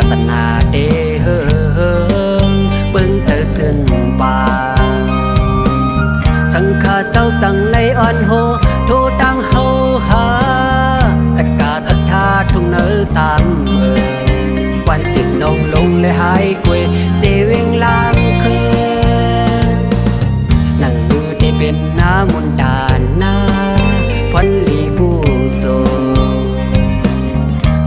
ศาสนาเดเฮเปิ้งเจอจึนป่าสังฆาเจ้าจังไลอ่อนโฮโทตังเฮาหาตะกาศรัทธาทุ่งเนอสามวันจิตนองลงและหายกวยเจเวงลางคืนั่งอยู่ได้เป็นน้ำมนดานนาพันลีบูโซ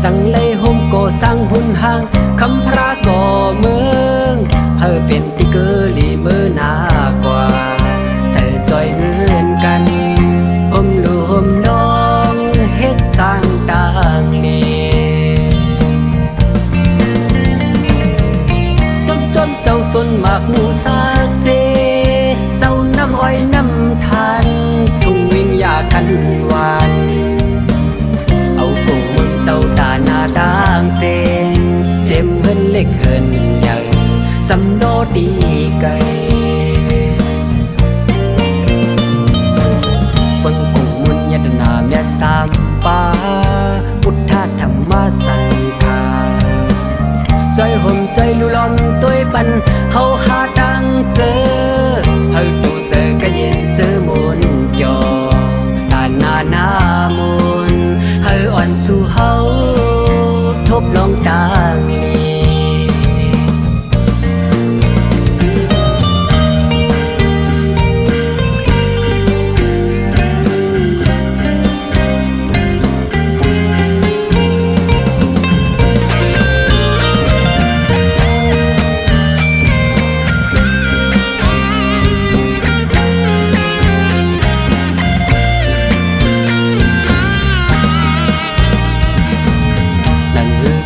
จังไลห่มโกสังหุ่นห่างคำพระก่อเมืองเฮอเป็นติเกอลีมือนากว่าใส่ซอยเงินกันห่มลูห่มน้องเฮ็ดสร้างต่างลีจนเจ้าสนมากหนูสาเจเจ้าน้ำอ้อยน้ำทานทุ่งวิ่งยากันวานเอากุ้งมึงเจ้าตาหน้าด่างเซงเจ็มเพิ่นเล็กเหินใหญ่จำโนดีไกเบิ่งกุ้งมุนยัดนาเมียสามป่าพุทธธรรมสังฆาใจห่มใจลุลอมตัวปันเฮาหาดังเจอเฮาตูเจอก็เย็นซื้อมุนจอตาหน้ามุนเฮาอ่อนสู่เฮาทบลองดังลี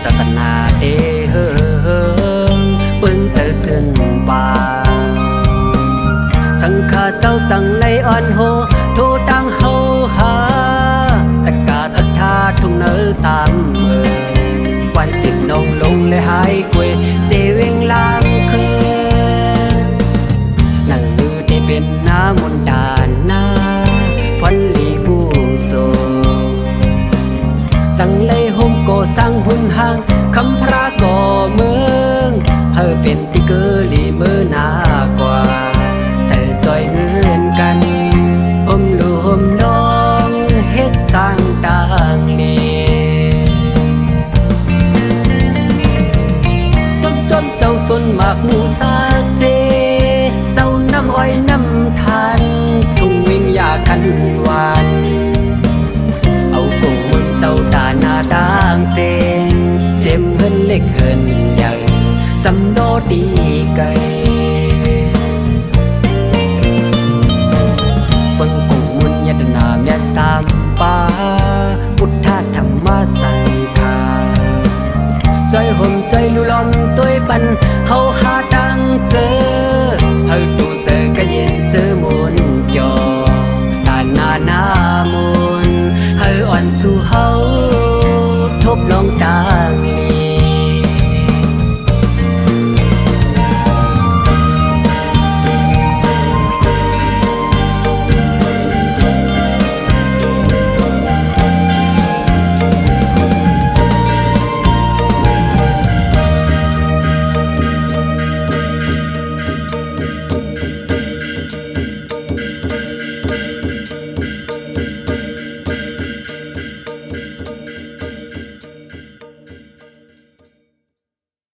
ศาสนาเดเฮเปิ้งเจอจึนป่าสังฆาเจ้าจังไลอ่อนโฮโทตังเฮาหาตะกาศรัทธาทุ่งเนอสามวันจิตนองลงและหายกวยเจเวงลางคืนั่งอยู่ได้เป็นน้ำมนดานนาพันลีบูโซจังไลห่มโกสังหุ่นห่างคำพระก่อเมืองเฮอเป็นติเกอลีมือนากว่าใส่ซอยเงินกันห่มลูห่มน้องเฮ็ดสร้างต่างลีจนเจ้าสนมากหนูสาเจเจ้าน้ำอ้อยน้ำทานทุ่งวิ่งยากันวานเอากุ้งมึงเจ้าตาหน้าด่างเซงเจ็มเพิ่นเล็กเหินใหญ่จำโนดีไกเบิ่งกุ้งมุนยัดนาเมียสามป่าพุทธธรรมสังฆาใจห่มใจลุลอมตัวปันเฮาหาดังเจอเฮาตูเจอก็เย็นซื้อมุนจอ